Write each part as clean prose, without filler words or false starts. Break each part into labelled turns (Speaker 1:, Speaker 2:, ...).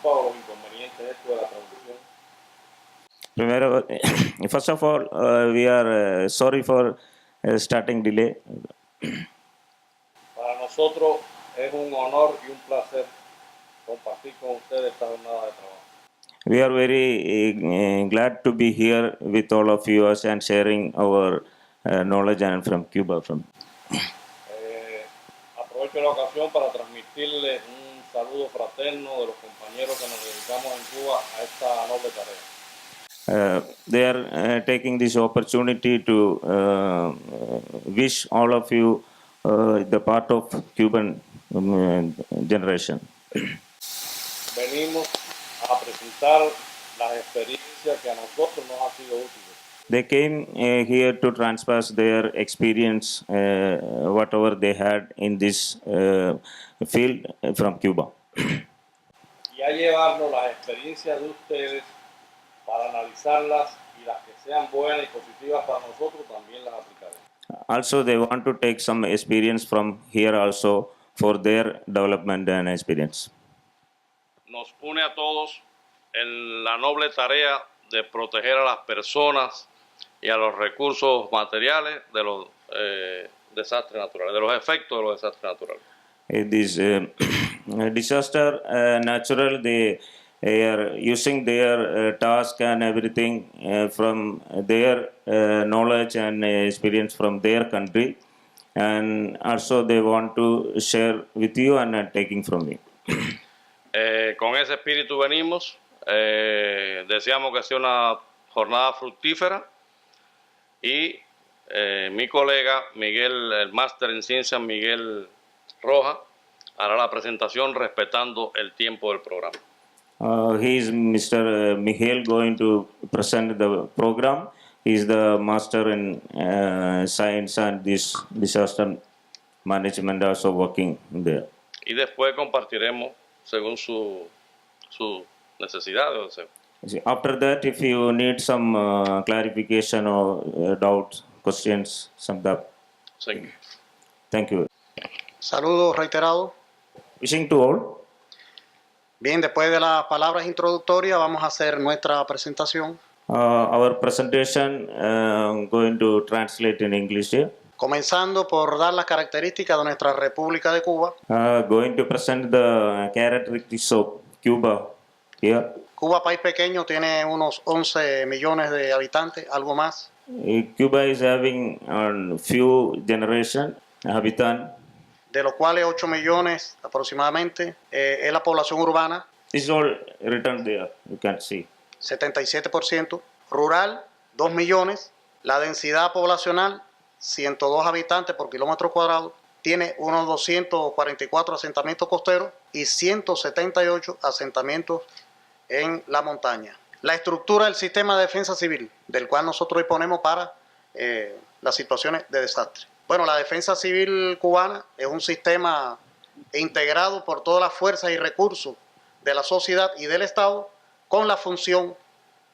Speaker 1: culpas o los inconvenientes de esto de la traducción?
Speaker 2: Primero, first of all, we are sorry for starting delay.
Speaker 1: Para nosotros es un honor y un placer compartir con ustedes esta jornada de trabajo.
Speaker 2: We are very glad to be here with all of you and sharing our knowledge and from Cuba.
Speaker 1: Aprovecho la ocasión para transmitirles un saludo fraterno de los compañeros que nos dedicamos en Cuba a esta noble tarea.
Speaker 2: They are taking this opportunity to wish all of you the part of Cuban generation.
Speaker 1: Venimos a presentar las experiencias que a nosotros nos han sido útiles.
Speaker 2: They came here to transfer their experience, whatever they had in this field from Cuba.
Speaker 1: Y a llevarnos las experiencias de ustedes para analizarlas y las que sean buenas y positivas para nosotros también las aplicaremos.
Speaker 2: Also, they want to take some experience from here also for their development and experience.
Speaker 1: Nos une a todos en la noble tarea de proteger a las personas y a los recursos materiales de los desastres naturales, de los efectos de los desastres naturales.
Speaker 2: This disaster natural, they are using their task and everything from their knowledge and experience from their country, and also they want to share with you and taking from me.
Speaker 1: Con ese espíritu venimos, deseamos que sea una jornada fructífera y mi colega Miguel, el máster en ciencias Miguel Roja, hará la presentación respetando el tiempo del programa.
Speaker 2: He is Mr. Miguel going to present the program. He is the master in science and this disaster management also working there.
Speaker 1: Y después compartiremos según su necesidad o deseo.
Speaker 2: After that, if you need some clarification or doubts, questions, some that. Thank you.
Speaker 3: Saludos reiterados.
Speaker 2: Wishing to all.
Speaker 3: Bien, después de las palabras introductorias vamos a hacer nuestra presentación.
Speaker 2: Our presentation going to translate in English here.
Speaker 3: Comenzando por dar las características de nuestra República de Cuba.
Speaker 2: Going to present the characteristics of Cuba here.
Speaker 3: Cuba, país pequeño, tiene unos 11 millones de habitantes, algo más.
Speaker 2: Cuba is having a few generation habitant.
Speaker 3: De los cuales 8 millones aproximadamente es la población urbana.
Speaker 2: This is all written there, you can see.
Speaker 3: 77%. Rural, 2 millones. La densidad poblacional, 102 habitantes por kilómetro cuadrado. Tiene unos 244 asentamientos costeros y 178 asentamientos en la montaña. La estructura del sistema de defensa civil, del cual nosotros disponemos para las situaciones de desastre. Bueno, la defensa civil cubana es un sistema integrado por todas las fuerzas y recursos de la sociedad y del Estado con la función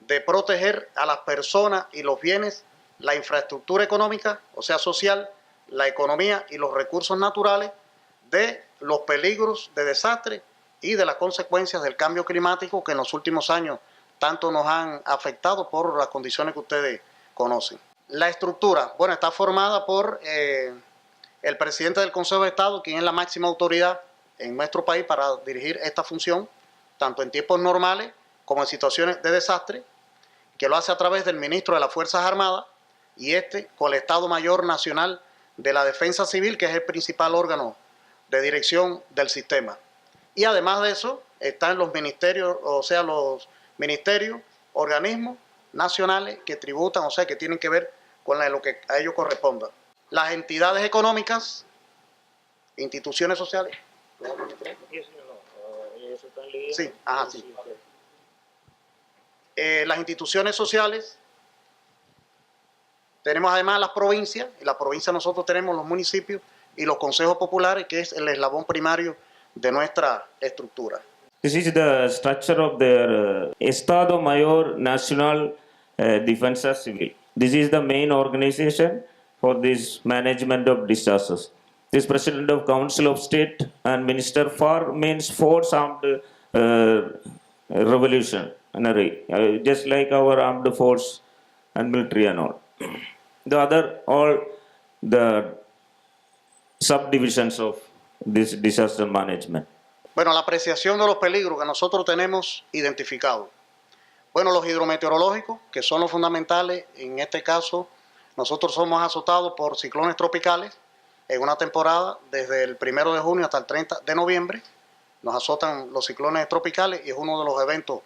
Speaker 3: de proteger a las personas y los bienes, la infraestructura económica, o sea social, la economía y los recursos naturales de los peligros de desastre y de las consecuencias del cambio climático que en los últimos años tanto nos han afectado por las condiciones que ustedes conocen. La estructura, bueno, está formada por el presidente del Consejo de Estado, quien es la máxima autoridad en nuestro país para dirigir esta función, tanto en tiempos normales como en situaciones de desastre, que lo hace a través del ministro de las Fuerzas Armadas y con el Estado Mayor Nacional de la Defensa Civil, que es el principal órgano de dirección del sistema. Y además de eso, están los ministerios, o sea, los ministerios, organismos nacionales que tributan, o sea, que tienen que ver con lo que a ellos corresponda. Las entidades económicas, instituciones sociales. Sí, ajá, sí. Las instituciones sociales, tenemos además las provincias, en la provincia nosotros tenemos los municipios y los consejos populares, que es el eslabón primario de nuestra estructura.
Speaker 2: This is the structure of the Estado Mayor Nacional Defensa Civil. This is the main organization for this management of disasters. This President of Council of State and Minister for means Force Armed revolutionary, just like our armed force and military and all. The other, all the subdivisions of this disaster management.
Speaker 3: Bueno, la apreciación de los peligros que nosotros tenemos identificados. Bueno, los hidrometeorológicos, que son los fundamentales, en este caso, nosotros somos azotados por ciclones tropicales en una temporada desde el 1 de junio hasta el 30 de noviembre. Nos azotan los ciclones tropicales y es uno de los eventos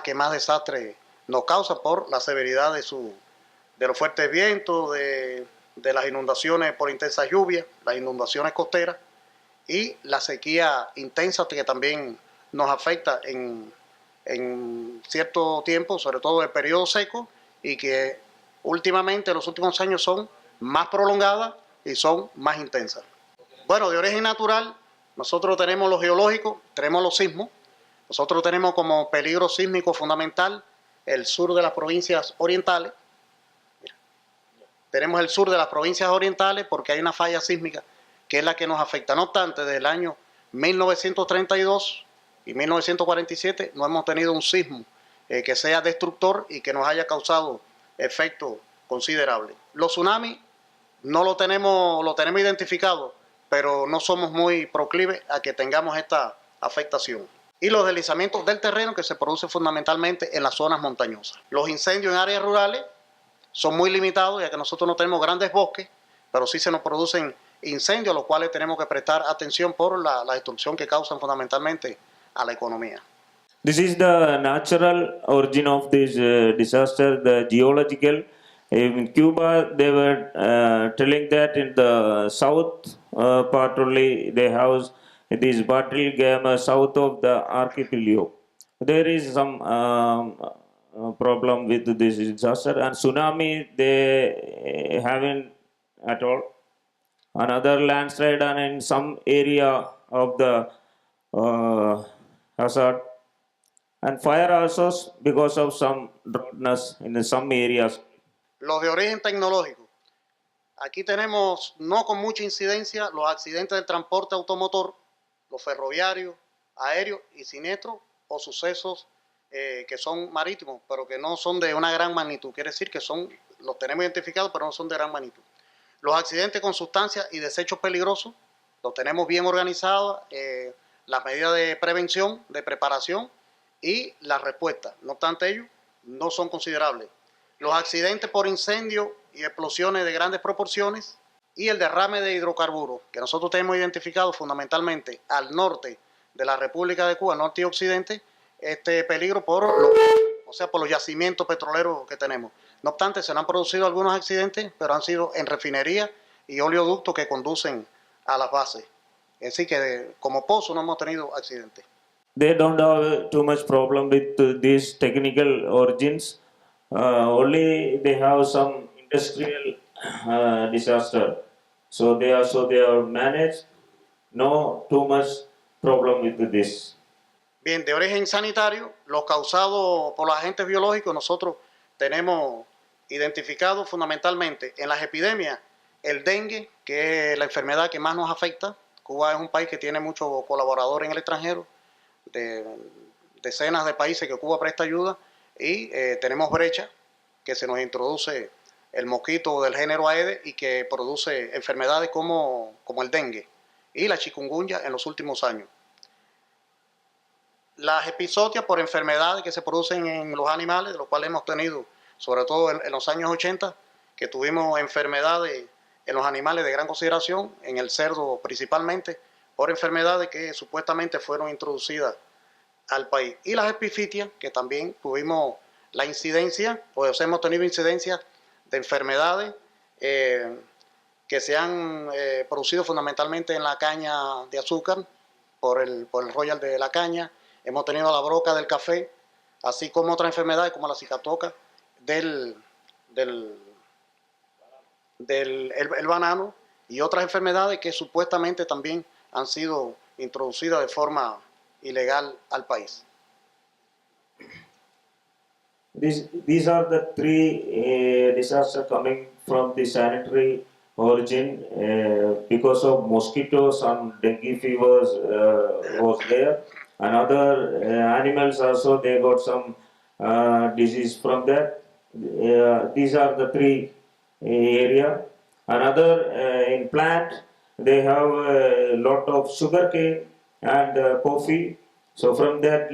Speaker 3: que más desastre nos causa por la severidad de los fuertes vientos, de las inundaciones por intensas lluvias, las inundaciones costeras y la sequía intensa que también nos afecta en cierto tiempo, sobre todo el periodo seco, y que últimamente, en los últimos años, son más prolongadas y son más intensas. Bueno, de origen natural, nosotros tenemos los geológicos, tenemos los sismos. Nosotros tenemos como peligro sísmico fundamental el sur de las provincias orientales. Tenemos el sur de las provincias orientales porque hay una falla sísmica que es la que nos afecta. No obstante, desde el año 1932 y 1947 no hemos tenido un sismo que sea destructor y que nos haya causado efectos considerables. Los tsunamis no lo tenemos identificado, pero no somos muy proclives a que tengamos esta afectación. Y los deslizamientos del terreno que se producen fundamentalmente en las zonas montañosas. Los incendios en áreas rurales son muy limitados, ya que nosotros no tenemos grandes bosques, pero sí se nos producen incendios, a los cuales tenemos que prestar atención por la destrucción que causan fundamentalmente a la economía.
Speaker 2: This is the natural origin of this disaster, the geological. In Cuba, they were telling that in the south part only they have this battle game south of the archipelago. There is some problem with this disaster, and tsunami they haven't at all. Another landslide and in some area of the hazard, and fire also because of some dryness in some areas.
Speaker 3: Los de origen tecnológico. Aquí tenemos, no con mucha incidencia, los accidentes del transporte automotor, los ferroviarios, aéreos y siniestros o sucesos que son marítimos, pero que no son de una gran magnitud. Quiere decir que los tenemos identificados, pero no son de gran magnitud. Los accidentes con sustancias y desechos peligrosos, los tenemos bien organizados, las medidas de prevención, de preparación y la respuesta. No obstante, ellos no son considerables. Los accidentes por incendio y explosiones de grandes proporciones y el derrame de hidrocarburos, que nosotros tenemos identificado fundamentalmente al norte de la República de Cuba, norte y occidente, este peligro por los yacimientos petroleros que tenemos. No obstante, se han producido algunos accidentes, pero han sido en refinería y oleoductos que conducen a las bases. Así que como pozo no hemos tenido accidentes.
Speaker 2: They don't have too much problem with these technical origins. Only they have some industrial disaster. So they are managed. No too much problem with this.
Speaker 3: Bien, de origen sanitario, los causados por los agentes biológicos, nosotros tenemos identificado fundamentalmente en las epidemias el dengue, que es la enfermedad que más nos afecta. Cuba es un país que tiene muchos colaboradores en el extranjero, de decenas de países que Cuba presta ayuda, y tenemos brecha, que se nos introduce el mosquito del género Aedes y que produce enfermedades como el dengue y la chikungunya en los últimos años. Las episodias por enfermedades que se producen en los animales, de los cuales hemos tenido, sobre todo en los años 80, que tuvimos enfermedades en los animales de gran consideración, en el cerdo principalmente, por enfermedades que supuestamente fueron introducidas al país. Y las epifitias, que también tuvimos la incidencia, pues hemos tenido incidencias de enfermedades que se han producido fundamentalmente en la caña de azúcar, por el royal de la caña. Hemos tenido la broca del café, así como otras enfermedades como la cicatoca del banano y otras enfermedades que supuestamente también han sido introducidas de forma ilegal al país.
Speaker 2: These are the three disasters coming from the sanitary origin because of mosquitoes and dengue fevers was there. and other animals also they got some disease from that. These are the three area. Another in plant they have a lot of sugar cane and coffee. So from that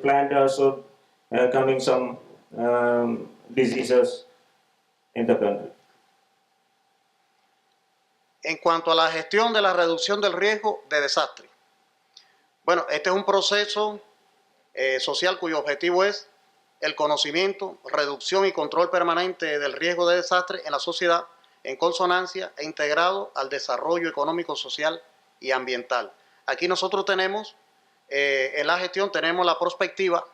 Speaker 2: plant also coming some diseases in the country.
Speaker 3: En cuanto a la gestión de la reducción del riesgo de desastre. Bueno, este es un proceso social cuyo objetivo es el conocimiento, reducción y control permanente del riesgo de desastre en la sociedad en consonancia e integrado al desarrollo económico, social y ambiental. Aquí nosotros tenemos, en la gestión tenemos la prospectiva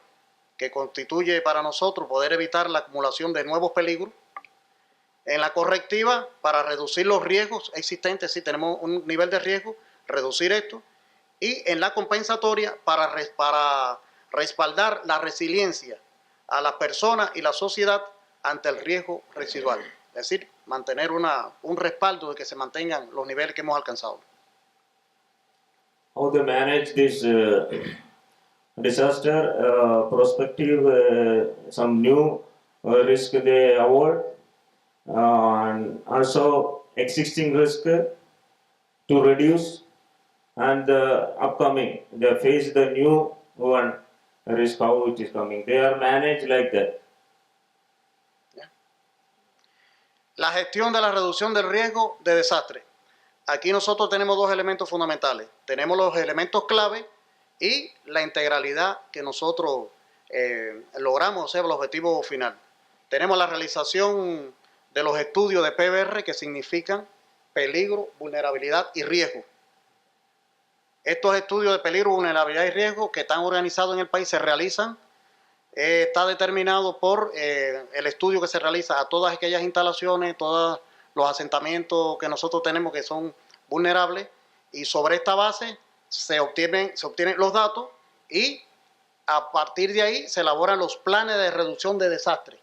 Speaker 3: que constituye para nosotros poder evitar la acumulación de nuevos peligros. En la correctiva, para reducir los riesgos existentes, si tenemos un nivel de riesgo, reducir esto. Y en la compensatoria, para respaldar la resiliencia a las personas y la sociedad ante el riesgo residual. Es decir, mantener un respaldo de que se mantengan los niveles que hemos alcanzado.
Speaker 2: How to manage this disaster prospective, some new risk they avoid, and also existing risk to reduce, and the upcoming, they face the new one risk, how it is coming. They are managed like that.
Speaker 3: La gestión de la reducción del riesgo de desastre. Aquí nosotros tenemos dos elementos fundamentales. Tenemos los elementos clave y la integralidad que nosotros logramos, o sea, el objetivo final. Tenemos la realización de los estudios de PBR que significan peligro, vulnerabilidad y riesgo. Estos estudios de peligro, vulnerabilidad y riesgo que están organizados en el país se realizan, está determinado por el estudio que se realiza a todas aquellas instalaciones, todos los asentamientos que nosotros tenemos que son vulnerables, y sobre esta base se obtienen los datos y a partir de ahí se elaboran los planes de reducción de desastres,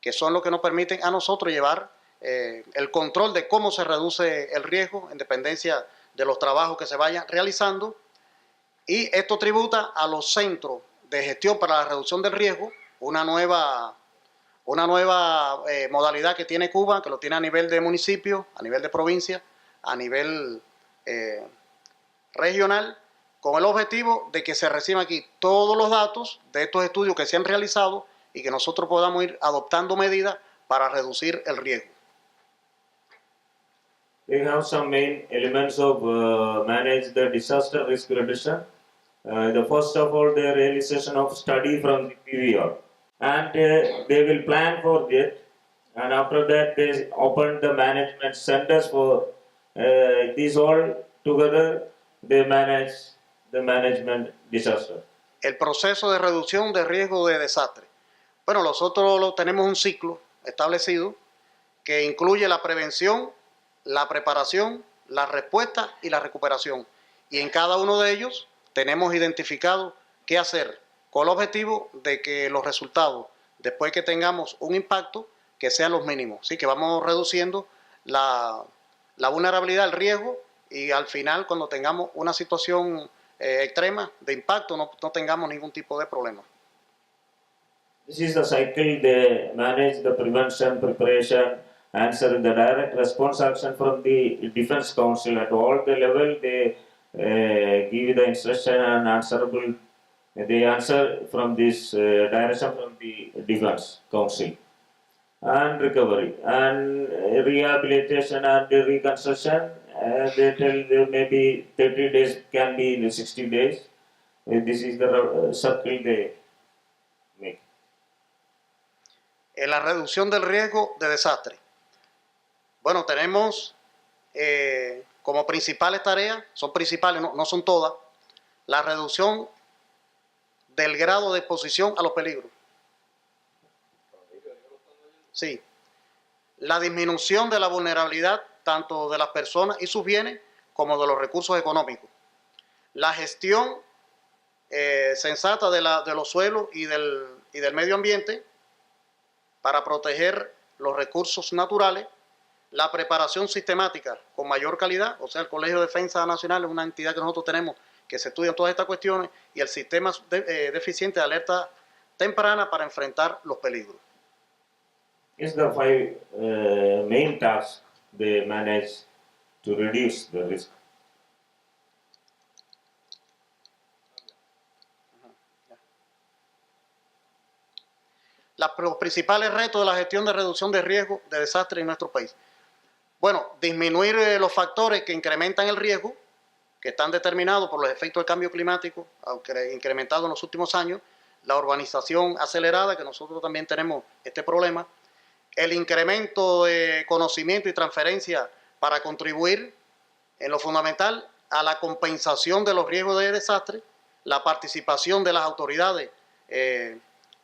Speaker 3: que son los que nos permiten a nosotros llevar el control de cómo se reduce el riesgo en dependencia de los trabajos que se vayan realizando, y esto tributa a los centros de gestión para la reducción del riesgo, una nueva modalidad que tiene Cuba, que lo tiene a nivel de municipio, a nivel de provincia, a nivel regional, con el objetivo de que se reciban aquí todos los datos de estos estudios que se han realizado y que nosotros podamos ir adoptando medidas para reducir el riesgo.
Speaker 2: They have some main elements of manage the disaster risk reduction. The first of all, the realization of study from the PVR, and they will plan for that, and after that they open the management centers for these all together. They manage the management disaster.
Speaker 3: El proceso de reducción de riesgo de desastre. Bueno, nosotros tenemos un ciclo establecido que incluye la prevención, la preparación, la respuesta y la recuperación. Y en cada uno de ellos tenemos identificado qué hacer con el objetivo de que los resultados, después que tengamos un impacto, que sean los mínimos. Así que vamos reduciendo la vulnerabilidad, el riesgo, y al final, cuando tengamos una situación extrema de impacto, no tengamos ningún tipo de problema.
Speaker 2: This is the cycle. They manage the prevention, preparation, answer the direct response action from the Defense Council at all the level. They give the instruction and answerable. They answer from this direction from the Defense Council. And recovery and rehabilitation and the reconstruction. They tell them maybe 30 days can be in 60 days. This is the circle they make.
Speaker 3: En la reducción del riesgo de desastre. Bueno, tenemos como principales tareas, son principales, no son todas, la reducción del grado de exposición a los peligros. Sí. La disminución de la vulnerabilidad tanto de las personas y sus bienes como de los recursos económicos. La gestión sensata de los suelos y del medio ambiente para proteger los recursos naturales. La preparación sistemática con mayor calidad, o sea, el Colegio de Defensa Nacional es una entidad que nosotros tenemos que se estudian todas estas cuestiones, y el sistema deficiente de alerta temprana para enfrentar los peligros.
Speaker 2: Is the five main tasks they manage to reduce the risk.
Speaker 3: Los principales retos de la gestión de reducción de riesgo de desastre en nuestro país. Bueno, disminuir los factores que incrementan el riesgo, que están determinados por los efectos del cambio climático, aunque incrementado en los últimos años, la urbanización acelerada, que nosotros también tenemos este problema, el incremento de conocimiento y transferencia para contribuir en lo fundamental a la compensación de los riesgos de desastre, la participación de las autoridades,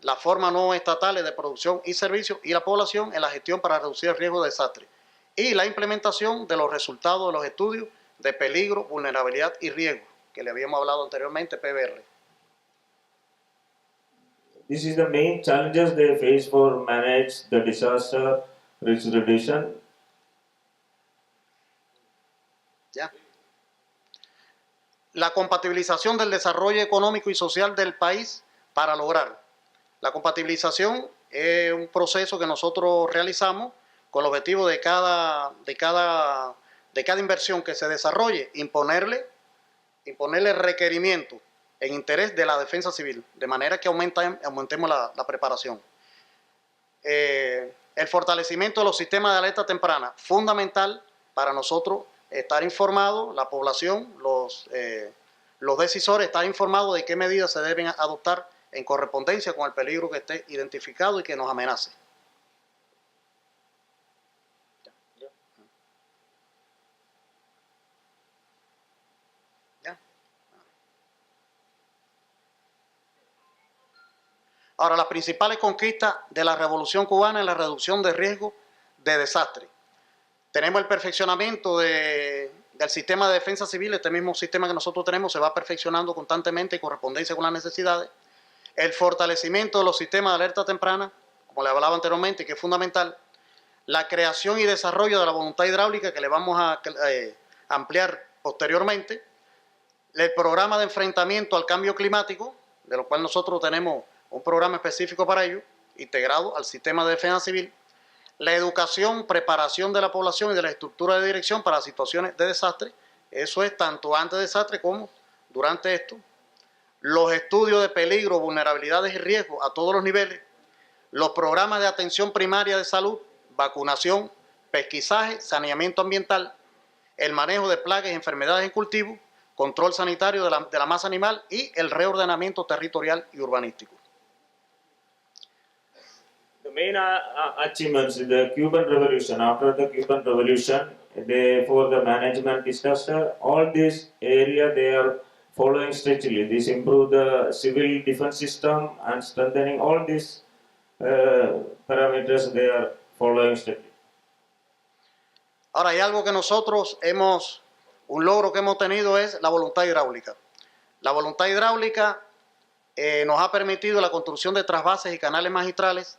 Speaker 3: las formas no estatales de producción y servicios y la población en la gestión para reducir el riesgo de desastre y la implementación de los resultados de los estudios de peligro, vulnerabilidad y riesgo, que le habíamos hablado anteriormente, PBR.
Speaker 2: This is the main challenges they face for manage the disaster risk reduction.
Speaker 3: ¿Ya? La compatibilización del desarrollo económico y social del país para lograr. La compatibilización es un proceso que nosotros realizamos con el objetivo de cada inversión que se desarrolle, imponerle requerimientos en interés de la defensa civil, de manera que aumentemos la preparación. El fortalecimiento de los sistemas de alerta temprana, fundamental para nosotros estar informados, la población, los decisores, estar informados de qué medidas se deben adoptar en correspondencia con el peligro que esté identificado y que nos amenace. Ahora, las principales conquistas de la Revolución Cubana en la reducción de riesgo de desastre. Tenemos el perfeccionamiento del sistema de defensa civil, este mismo sistema que nosotros tenemos se va perfeccionando constantemente en correspondencia con las necesidades. El fortalecimiento de los sistemas de alerta temprana, como le hablaba anteriormente, que es fundamental. La creación y desarrollo de la voluntad hidráulica, que le vamos a ampliar posteriormente. El programa de enfrentamiento al cambio climático, de lo cual nosotros tenemos un programa específico para ello, integrado al sistema de defensa civil. La educación, preparación de la población y de la estructura de dirección para situaciones de desastre, eso es tanto antes de desastre como durante esto. Los estudios de peligro, vulnerabilidades y riesgos a todos los niveles, los programas de atención primaria de salud, vacunación, pesquisaje, saneamiento ambiental, el manejo de plagas y enfermedades en cultivo, control sanitario de la masa animal y el reordenamiento territorial y urbanístico.
Speaker 2: The main achievements in the Cuban Revolution, after the Cuban Revolution, for the management disaster, all this area they are following strictly. This improve the civil defense system and strengthening all these parameters they are following strictly.
Speaker 3: Ahora, hay algo que nosotros un logro que hemos tenido es la voluntad hidráulica. La voluntad hidráulica nos ha permitido la construcción de trasvases y canales magistrales,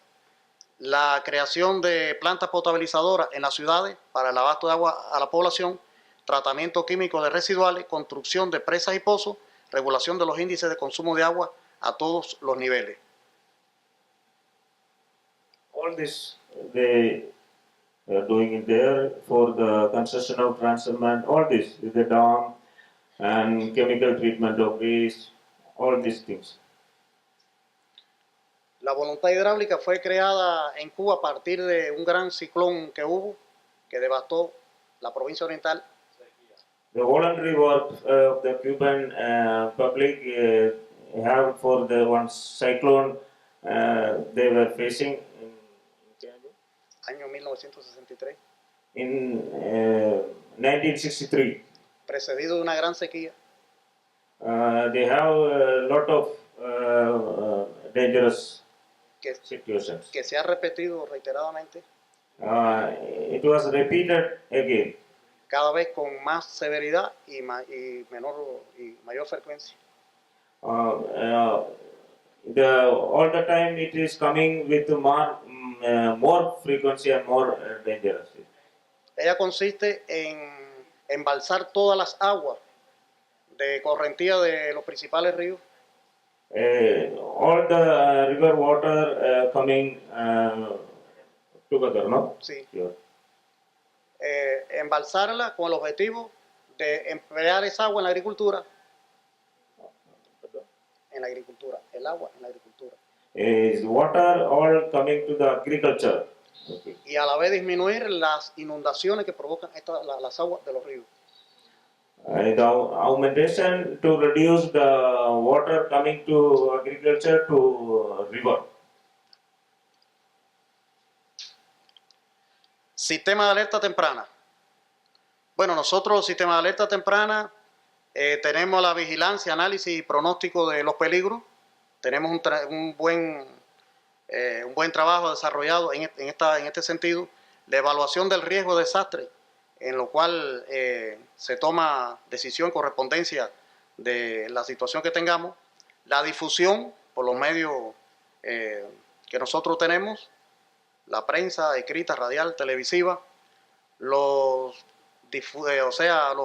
Speaker 3: la creación de plantas potabilizadoras en las ciudades para el abasto de agua a la población, tratamiento químico de residuales, construcción de presas y pozos, regulación de los índices de consumo de agua a todos los niveles.
Speaker 2: All this they are doing it there for the construction of transshipment, all this, the dam and chemical treatment of waste, all these things.
Speaker 3: La voluntad hidráulica fue creada en Cuba a partir de un gran ciclón que hubo, que devastó la provincia oriental.
Speaker 2: The voluntary work of the Cuban public have for the one cyclone they were facing
Speaker 3: Año 1963.
Speaker 2: In 1963.
Speaker 3: Precedido de una gran sequía.
Speaker 2: They have a lot of dangerous situations.
Speaker 3: Que se ha repetido reiteradamente.
Speaker 2: It was repeated again.
Speaker 3: Cada vez con más severidad y mayor frecuencia.
Speaker 2: All the time it is coming with more frequency and more dangerous.
Speaker 3: Ella consiste en embalsar todas las aguas de correntía de los principales ríos.
Speaker 2: All the river water coming together, no?
Speaker 3: Sí.
Speaker 2: Here.
Speaker 3: Embalsarla con el objetivo de emplear esa agua en la agricultura. En la agricultura, el agua en la agricultura.
Speaker 2: Is water all coming to the agriculture? Okay.
Speaker 3: Y a la vez disminuir las inundaciones que provocan las aguas de los ríos.
Speaker 2: The augmentation to reduce the water coming to agriculture to river.
Speaker 3: Sistema de alerta temprana. Bueno, nosotros, sistema de alerta temprana, tenemos la vigilancia, análisis y pronóstico de los peligros. Tenemos un buen trabajo desarrollado en este sentido. La evaluación del riesgo de desastre, en lo cual se toma decisión en correspondencia de la situación que tengamos. La difusión por los medios que nosotros tenemos, la prensa escrita, radial, televisiva, los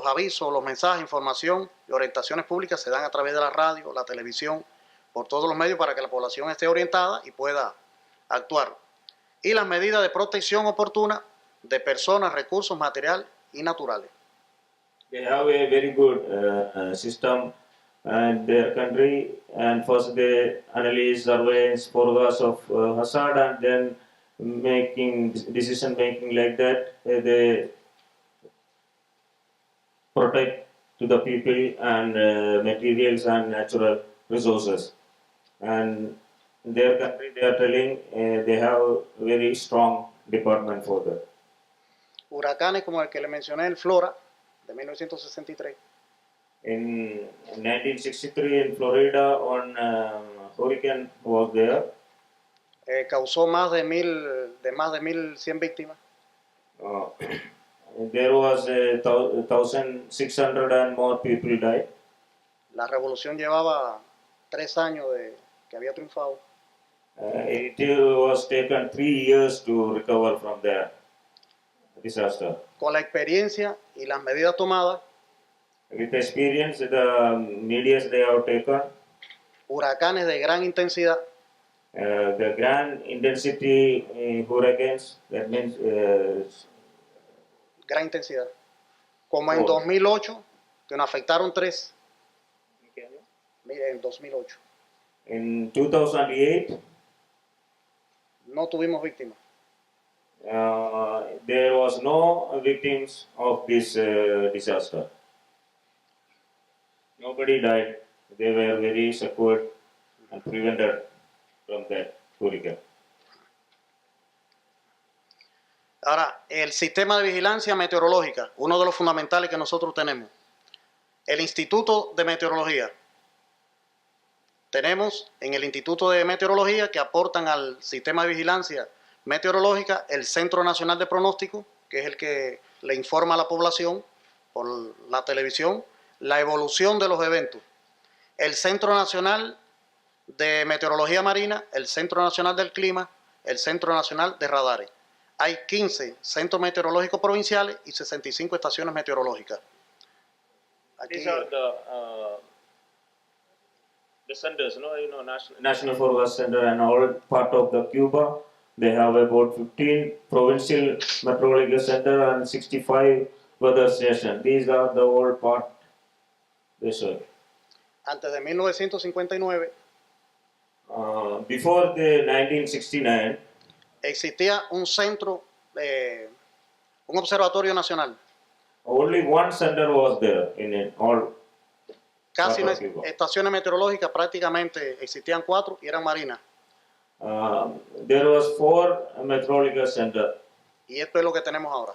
Speaker 3: avisos, los mensajes, información y orientaciones públicas se dan a través de la radio, la televisión, por todos los medios para que la población esté orientada y pueda actuar. Y las medidas de protección oportuna de personas, recursos, material y naturales.
Speaker 2: They have a very good system in their country, and first they analyze, surveillance, photographs of hazard, and then decision making like that. They protect to the people and materials and natural resources. And in their country, they are telling they have a very strong department for that.
Speaker 3: Huracanes como el que le mencioné, el Flora, de 1963.
Speaker 2: In 1963 in Florida, one hurricane was there.
Speaker 3: Causó más de 1,100 víctimas.
Speaker 2: There was 1,600 and more people died.
Speaker 3: La revolución llevaba 3 años de que había triunfado.
Speaker 2: It was taken 3 years to recover from the disaster.
Speaker 3: Con la experiencia y las medidas tomadas,
Speaker 2: With experience, the measures they have taken,
Speaker 3: huracanes de gran intensidad,
Speaker 2: the grand intensity hurricanes, that means
Speaker 3: gran intensidad, como en
Speaker 2: Oh.
Speaker 3: 2008, que nos afectaron 3. Mire, en 2008
Speaker 2: in 2008,
Speaker 3: no tuvimos víctimas.
Speaker 2: there was no victims of this disaster. Nobody died. They were very secured and prevented from that hurricane.
Speaker 3: Ahora, el sistema de vigilancia meteorológica, uno de los fundamentales que nosotros tenemos. El Instituto de Meteorología. Tenemos en el Instituto de Meteorología que aportan al sistema de vigilancia meteorológica el Centro Nacional de Pronóstico, que es el que le informa a la población por la televisión la evolución de los eventos. El Centro Nacional de Meteorología Marina, el Centro Nacional del Clima, el Centro Nacional de Radares. Hay 15 centros meteorológicos provinciales y 65 estaciones meteorológicas. Aquí,
Speaker 2: These are the centers, no? National Forecast Center and all part of the Cuba. They have about 15 provincial meteorological center and 65 weather stations. These are the all part they serve.
Speaker 3: antes de 1959
Speaker 2: Before the 1969,
Speaker 3: existía un centro, un observatorio nacional.
Speaker 2: only one center was there in all.
Speaker 3: Casi
Speaker 2: Cuatro equipos.
Speaker 3: estaciones meteorológicas prácticamente existían 4 y eran marinas.
Speaker 2: There was 4 meteorological center.
Speaker 3: Y esto es lo que tenemos ahora.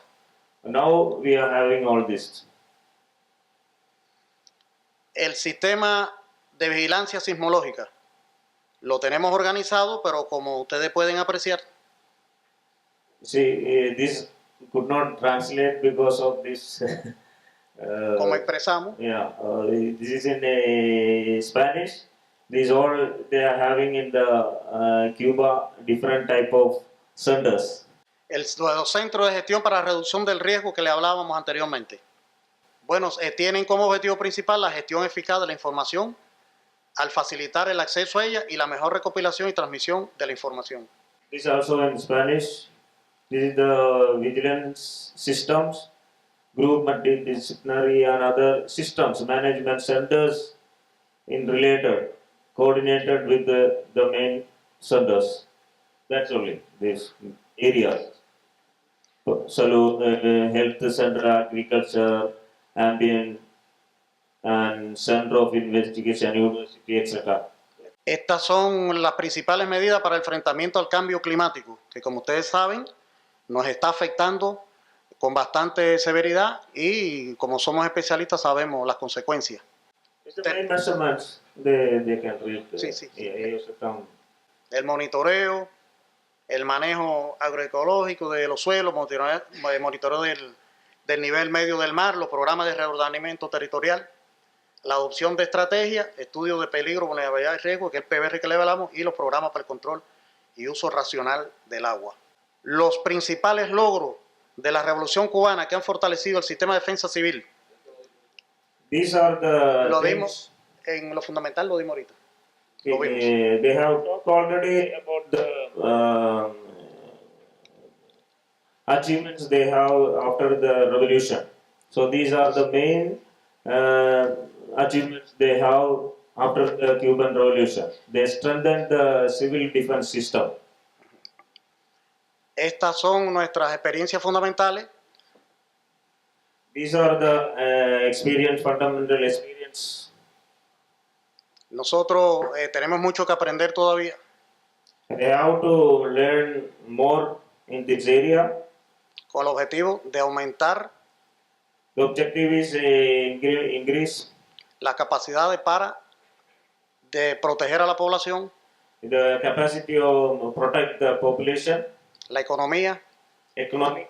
Speaker 2: Now we are having all this.
Speaker 3: El sistema de vigilancia sismológica lo tenemos organizado, pero como ustedes pueden apreciar,
Speaker 2: See, this could not translate because of this.
Speaker 3: como expresamos,
Speaker 2: Yeah, this is in Spanish. These all they are having in the Cuba different type of centers.
Speaker 3: los centros de gestión para la reducción del riesgo que le hablábamos anteriormente. Bueno, tienen como objetivo principal la gestión eficaz de la información al facilitar el acceso a ella y la mejor recopilación y transmisión de la información.
Speaker 2: This is also in Spanish. This is the vigilance systems, group multidisciplinary and other systems, management centers in related, coordinated with the main centers. That's only this areas. So, health center, agriculture, ambient, and center of investigation, university, etc.
Speaker 3: Estas son las principales medidas para el enfrentamiento al cambio climático, que como ustedes saben, nos está afectando con bastante severidad y como somos especialistas sabemos las consecuencias.
Speaker 2: It's the main measurements they can read.
Speaker 3: Sí, sí.
Speaker 2: Ellos están.
Speaker 3: El monitoreo, el manejo agroecológico de los suelos, monitoreo del nivel medio del mar, los programas de reordenamiento territorial, la adopción de estrategias, estudio de peligro, vulnerabilidad y riesgo, que es el PBR que le hablamos, y los programas para el control y uso racional del agua. Los principales logros de la Revolución Cubana que han fortalecido el sistema de defensa civil.
Speaker 2: These are the
Speaker 3: Lo
Speaker 2: things
Speaker 3: dimos en lo fundamental, lo dimos ahorita. Lo vimos.
Speaker 2: they have talked already about the achievements they have after the revolution. So these are the main achievements they have after the Cuban Revolution. They strengthened the civil defense system.
Speaker 3: Estas son nuestras experiencias fundamentales.
Speaker 2: These are the fundamental experience.
Speaker 3: Nosotros tenemos mucho que aprender todavía.
Speaker 2: They have to learn more in this area.
Speaker 3: Con el objetivo de aumentar
Speaker 2: The objective is increase
Speaker 3: las capacidades para de proteger a la población,
Speaker 2: the capacity of protect the population,
Speaker 3: la economía,
Speaker 2: economy,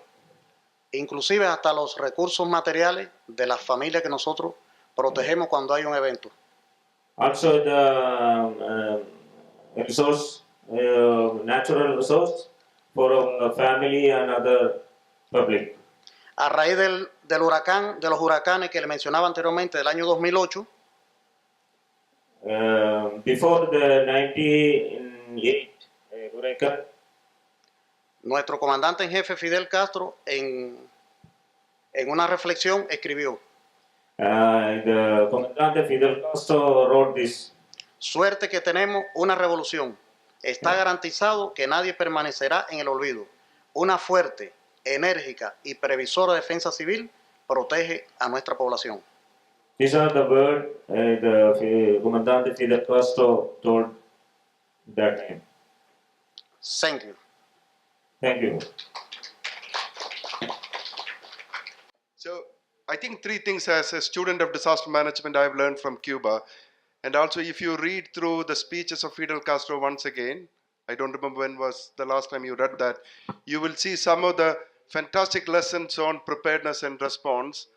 Speaker 3: inclusive hasta los recursos materiales de las familias que nosotros protegemos cuando hay un evento.
Speaker 2: also the resource, natural resource for family and other public.
Speaker 3: A raíz del huracán, de los huracanes que le mencionaba anteriormente del año 2008,
Speaker 2: Before the 98 hurricane,
Speaker 3: nuestro comandante en jefe Fidel Castro en una reflexión escribió:
Speaker 2: the comandante Fidel Castro wrote this.
Speaker 3: Suerte que tenemos una revolución. Está garantizado que nadie permanecerá en el olvido. Una fuerte, enérgica y previsora defensa civil protege a nuestra población.
Speaker 2: These are the words the comandante Fidel Castro told that time.
Speaker 3: Thank you.
Speaker 2: Thank you.
Speaker 4: So I think three things as a student of disaster management I've learned from Cuba. And also if you read through the speeches of Fidel Castro once again, I don't remember when was the last time you read that, you will see some of the fantastic lessons on preparedness and response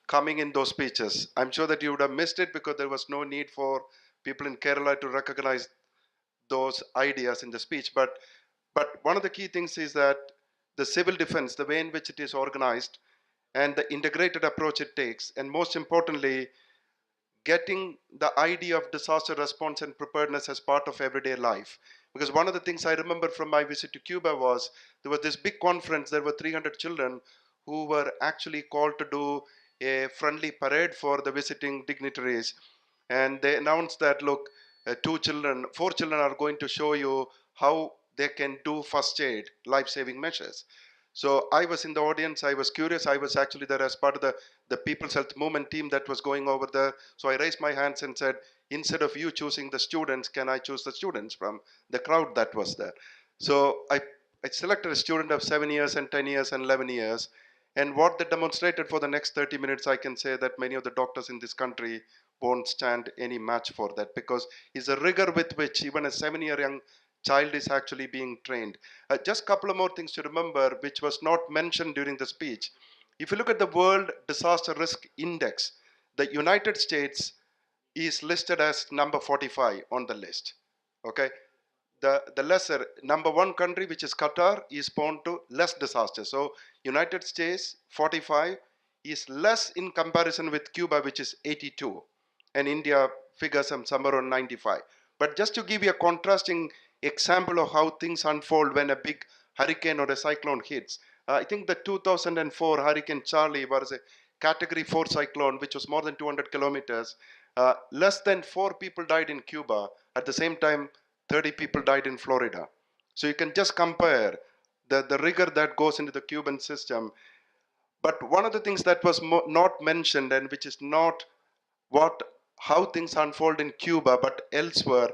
Speaker 4: coming in those speeches. I'm sure that you would have missed it because there was no need for people in Kerala to recognize those ideas in the speech. But one of the key things is that the civil defense, the way in which it is organized, and the integrated approach it takes, and most importantly, getting the idea of disaster response and preparedness as part of everyday life. Because one of the things I remember from my visit to Cuba was there was this big conference. There were 300 children who were actually called to do a friendly parade for the visiting dignitaries. And they announced that, look, 4 children are going to show you how they can do first aid, life-saving measures. So I was in the audience, I was curious, I was actually there as part of the People's Health Movement team that was going over there. So I raised my hands and said, instead of you choosing the students, can I choose the students from the crowd that was there? So I selected a student of 7 years and 10 years and 11 years. And what they demonstrated for the next 30 minutes, I can say that many of the doctors in this country won't stand any match for that, because it's a rigor with which even a 7-year young child is actually being trained. Just a couple of more things to remember, which was not mentioned during the speech. If you look at the World Disaster Risk Index, the United States is listed as number 45 on the list. Okay, the lesser number 1 country, which is Qatar, is prone to less disaster. So United States 45, is less in comparison with Cuba, which is 82, and India figures somewhere around 95. But just to give you a contrasting example of how things unfold when a big hurricane or a cyclone hits, I think the 2004 Hurricane Charlie was a Category 4 cyclone, which was more than 200 kilometers. Less than 4 people died in Cuba. At the same time, 30 people died in Florida. So you can just compare the rigor that goes into the Cuban system. But one of the things that was not mentioned, and which is not how things unfold in Cuba, but elsewhere,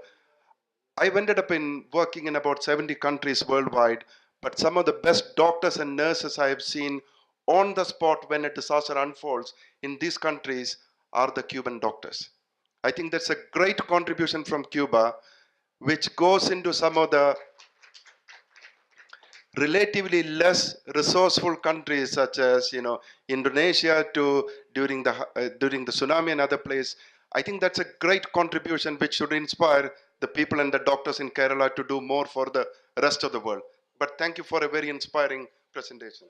Speaker 4: I've ended up working in about 70 countries worldwide, but some of the best doctors and nurses I have seen on the spot when a disaster unfolds in these countries are the Cuban doctors. I think that's a great contribution from Cuba, which goes into some of the relatively less resourceful countries such as Indonesia during the tsunami and other places. I think that's a great contribution which should inspire the people and the doctors in Kerala to do more for the rest of the world. But thank you for a very inspiring presentation.